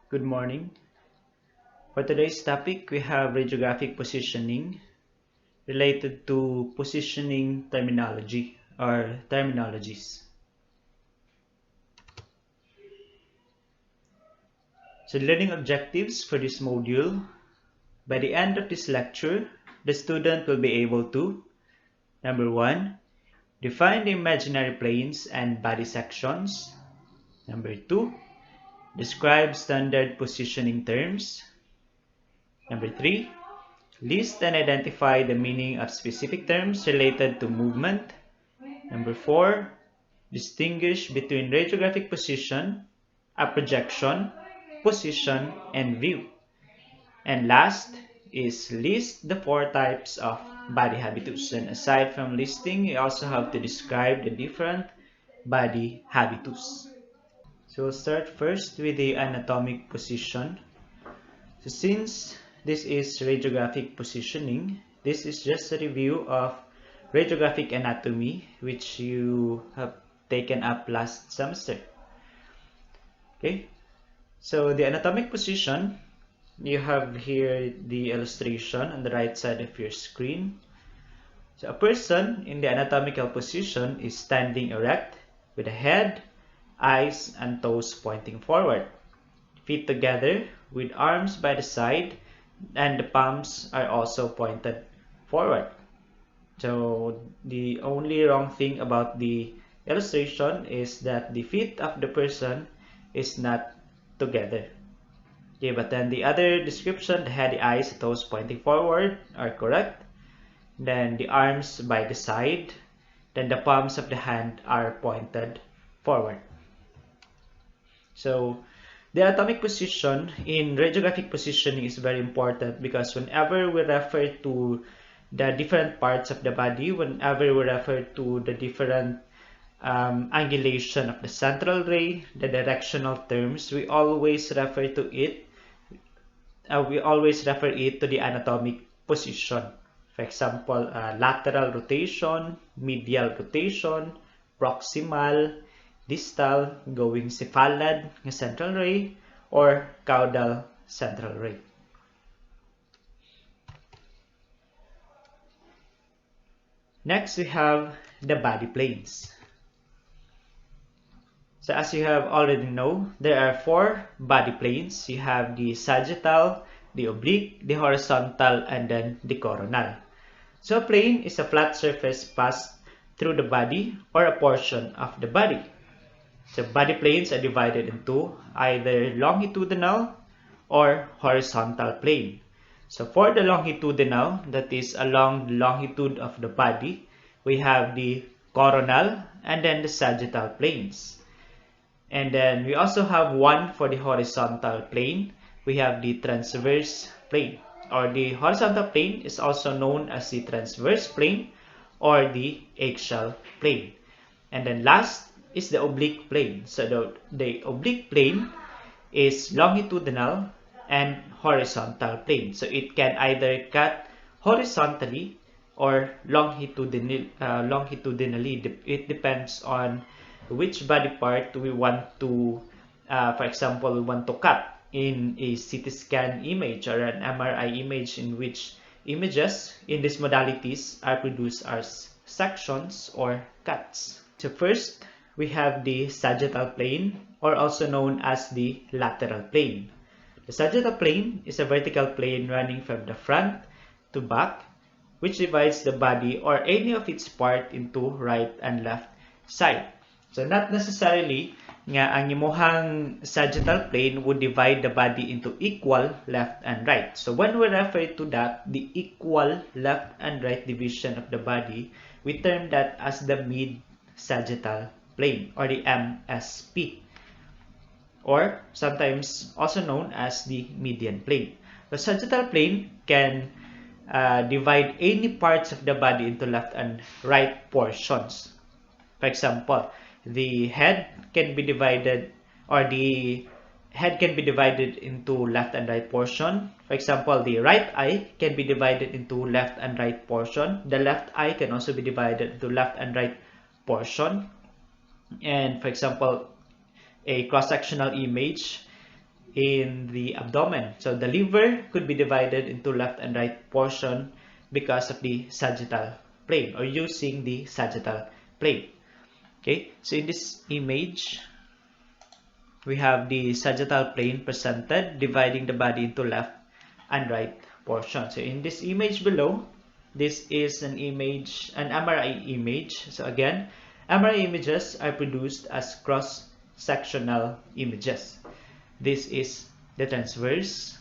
Good morning. For today's topic, we have radiographic positioning related to positioning terminology or terminologies. So learning objectives for this module. By the end of this lecture, the student will be able to: number 1, define the imaginary planes and body sections. Number 2, describe standard positioning terms. Number 3, list and identify the meaning of specific terms related to movement. Number 4, distinguish between radiographic position, a projection, position, and view. And last is list the 4 types of body habitus. And aside from listing, you also have to describe the different body habitus. So we'll start first with the anatomic position. So since this is radiographic positioning, this is just a review of radiographic anatomy, which you have taken up last semester. Okay, so the anatomic position, you have here the illustration on the right side of your screen. So a person in the anatomical position is standing erect with the head, eyes, and toes pointing forward, feet together with arms by the side, and the palms are also pointed forward. So the only wrong thing about the illustration is that the feet of the person is not together. Okay, but then the other description, the head, the eyes, the toes pointing forward are correct. Then the arms by the side, then the palms of the hand are pointed forward. So the anatomic position in radiographic positioning is very important because whenever we refer to the different parts of the body, whenever we refer to the different angulation of the central ray, the directional terms, we always refer it to the anatomic position. For example, lateral rotation, medial rotation, proximal, distal, going cephalad, central ray, or caudal central ray. Next, we have the body planes. So as you have already know, there are 4 body planes. You have the sagittal, the oblique, the horizontal, and then the coronal. So a plane is a flat surface passed through the body or a portion of the body. So body planes are divided into either longitudinal or horizontal plane. So for the longitudinal, that is along the longitude of the body, we have the coronal and then the sagittal planes. And then we also have one for the horizontal plane. We have the transverse plane, or the horizontal plane is also known as the transverse plane or the axial plane. And then last is the oblique plane. So the oblique plane is longitudinal and horizontal plane. So it can either cut horizontally or longitudinally. It depends on which body part we want to, for example, we want to cut in a CT scan image or an MRI image, in which images in these modalities are produced as sections or cuts. So first, we have the sagittal plane, or also known as the lateral plane. The sagittal plane is a vertical plane running from the front to back, which divides the body or any of its part into right and left side. So not necessarily nga ang imuhang sagittal plane would divide the body into equal left and right. So when we refer to that, the equal left and right division of the body, we term that as the mid-sagittal plane, or the MSP, or sometimes also known as the median plane. The sagittal plane can divide any parts of the body into left and right portions. For example, the head can be divided, or the head can be divided into left and right portion. For example, the right eye can be divided into left and right portion. The left eye can also be divided into left and right portion. And for example, a cross-sectional image in the abdomen. So the liver could be divided into left and right portion because of the sagittal plane or using the sagittal plane. Okay, so in this image, we have the sagittal plane presented, dividing the body into left and right portion. So in this image below, this is an image, an MRI image. So again, MRI images are produced as cross-sectional images. This is the transverse.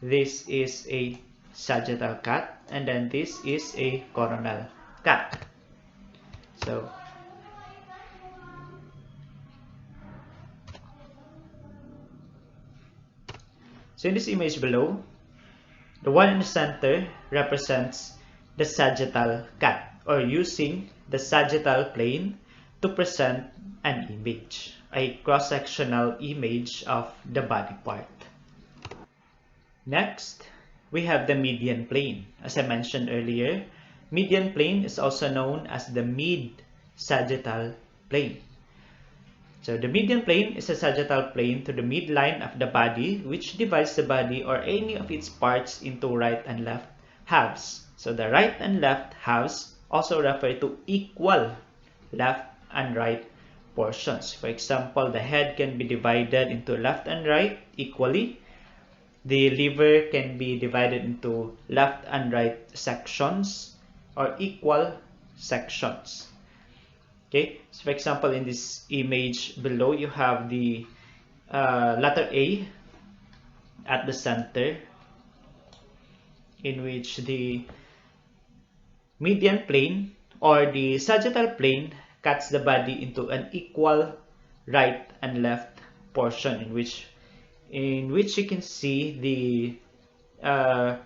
This is a sagittal cut, and then this is a coronal cut. So in this image below, the one in the center represents the sagittal cut, or using the sagittal plane to present an image, a cross-sectional image of the body part. Next, we have the median plane. As I mentioned earlier, median plane is also known as the mid-sagittal plane. So the median plane is a sagittal plane to the midline of the body, which divides the body or any of its parts into right and left halves. So the right and left halves also refer to equal left and right portions. For example, the head can be divided into left and right equally. The liver can be divided into left and right sections or equal sections. Okay, so for example, in this image below, you have the letter A at the center, in which the median plane or the sagittal plane cuts the body into an equal right and left portion, in which you can see the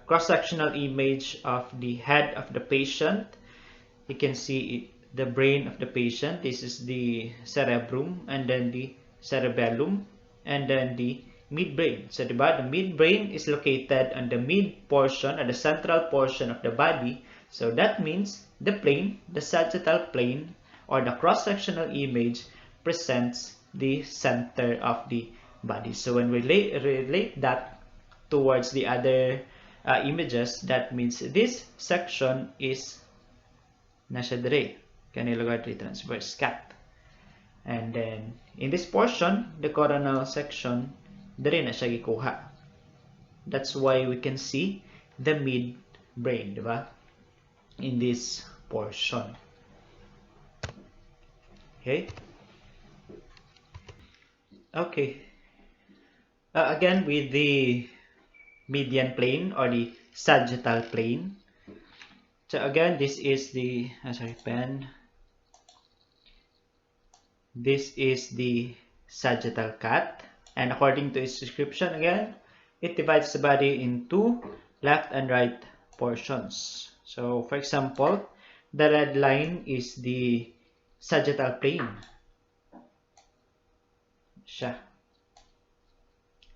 cross-sectional image of the head of the patient. You can see the brain of the patient. This is the cerebrum, and then the cerebellum, and then the midbrain. So the midbrain is located on the mid portion, or the central portion of the body. So that means the plane, the sagittal plane, or the cross-sectional image presents the center of the body. So when we relate that towards the other images, that means this section is nasa dire, kanila transverse cut. And then in this portion, the coronal section, dire na siya gikuha. That's why we can see the midbrain, diba? In this portion. Okay. Okay. Again, with the median plane or the sagittal plane. So again, this is the This is the sagittal cut, and according to its description, again, it divides the body into left and right portions. So for example, the red line is the sagittal plane.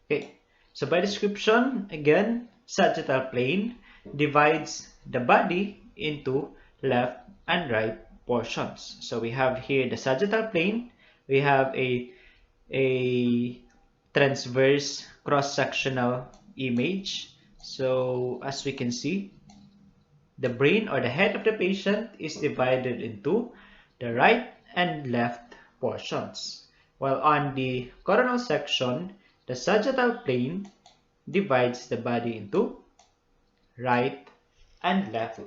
Okay, so by description, again, sagittal plane divides the body into left and right portions. So we have here the sagittal plane. We have a transverse cross-sectional image. So as we can see, the brain or the head of the patient is divided into the right and left portions. While on the coronal section, the sagittal plane divides the body into right and left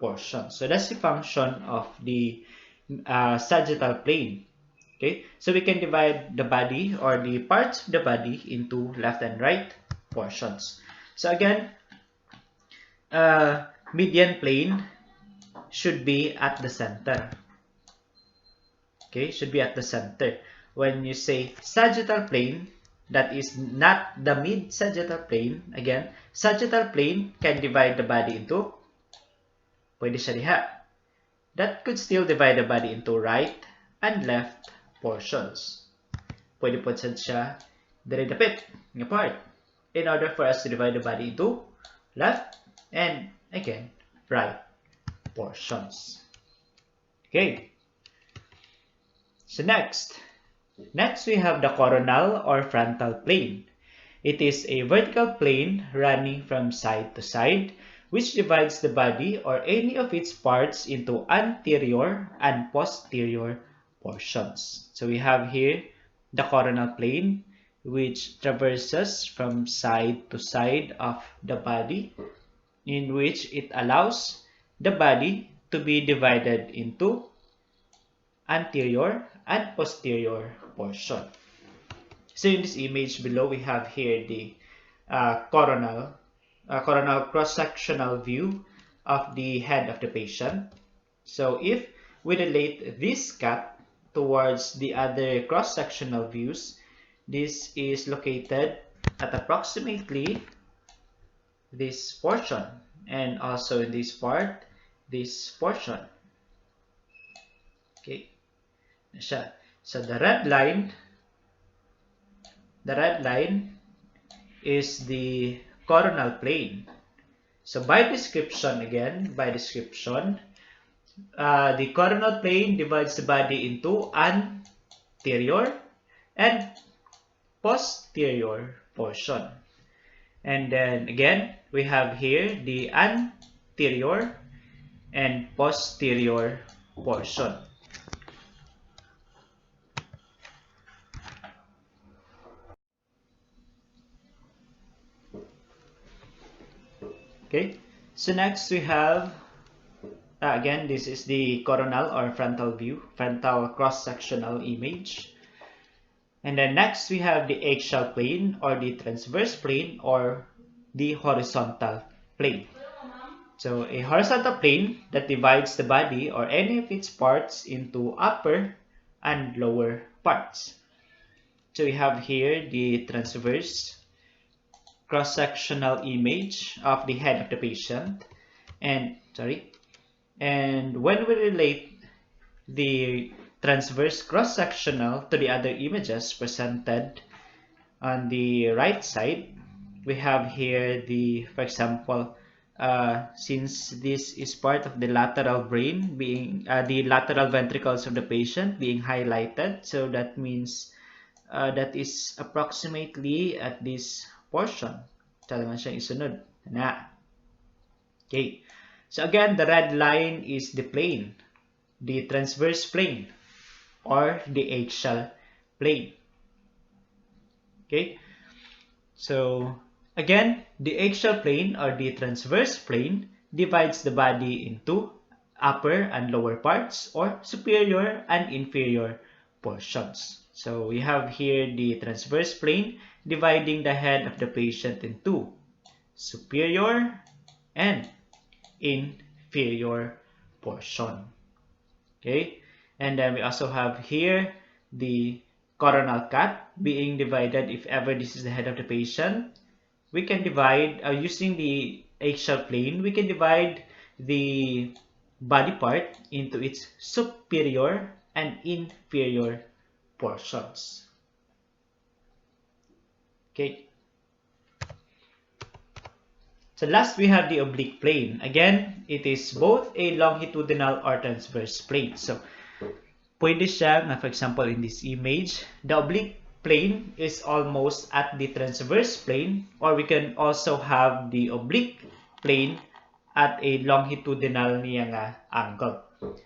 portions. So that's the function of the sagittal plane. Okay, so we can divide the body or the parts of the body into left and right portions. So again, median plane should be at the center. Okay, should be at the center. When you say sagittal plane, that is not the mid-sagittal plane. Again, sagittal plane can divide the body into, pwede siya diha. That could still divide the body into right and left portions. Pwede po siya dire dapit nga part, in order for us to divide the body into left and again right portions. Okay. So next, Next, we have the coronal or frontal plane. It is a vertical plane running from side to side, which divides the body or any of its parts into anterior and posterior portions. So we have here the coronal plane, which traverses from side to side of the body, in which it allows the body to be divided into anterior and posterior portion. So in this image below, we have here the coronal cross-sectional view of the head of the patient. So if we relate this cut towards the other cross-sectional views, this is located at approximately this portion, and also in this part, this portion. Okay, siya. So the red line is the coronal plane. So by description, the coronal plane divides the body into anterior and posterior portion. And then again, we have here the anterior and posterior portion. Okay, so next we have, again, this is the coronal or frontal view, frontal cross-sectional image. And then next we have the axial plane or the transverse plane or the horizontal plane. So a horizontal plane that divides the body or any of its parts into upper and lower parts. So we have here the transverse cross-sectional image of the head of the patient, and when we relate the transverse cross-sectional to the other images presented on the right side, we have here for example, since this is part of the lateral brain being the lateral ventricles of the patient being highlighted, so that means that is approximately at this portion. Talagang siyang isunod. Na. Okay. So again, the red line is the plane, the transverse plane, or the axial plane. Okay. So again, the axial plane or the transverse plane divides the body into upper and lower parts or superior and inferior portions. So we have here the transverse plane dividing the head of the patient into superior and inferior portion. Okay, and then we also have here the coronal cut being divided. If ever this is the head of the patient, we can divide using the axial plane. We can divide the body part into its superior and inferior portions. Okay. So last we have the oblique plane. Again, it is both a longitudinal or transverse plane. So pwede siya, for example, in this image, the oblique plane is almost at the transverse plane, or we can also have the oblique plane at a longitudinal niya nga angle.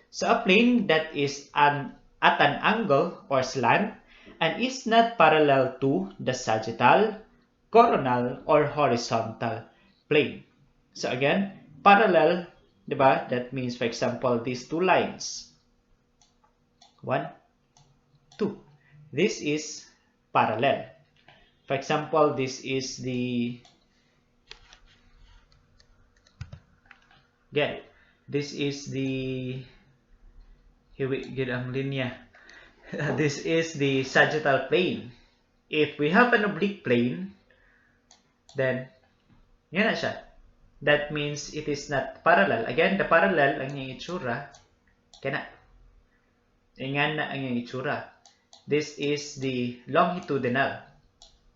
So a plane that is at an angle or slant and is not parallel to the sagittal, coronal, or horizontal plane. So again, parallel, diba? That means, for example, these two lines. 1, 2. This is parallel. For example, this is the, again, this is the, here we get ang linya. This is the sagittal plane. If we have an oblique plane, then yan na siya. That means it is not parallel. Again, the parallel ang yung itsura, kaya na. Yan na ang yung itsura. This is the longitudinal.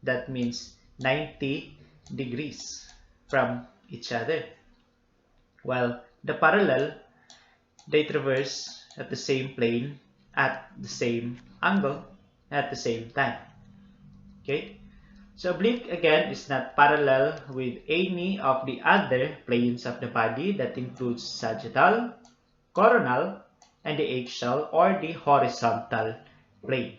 That means 90 degrees from each other. While the parallel, they traverse at the same plane at the same angle, at the same time. Okay? So oblique again is not parallel with any of the other planes of the body. That includes sagittal, coronal, and the axial or the horizontal plane.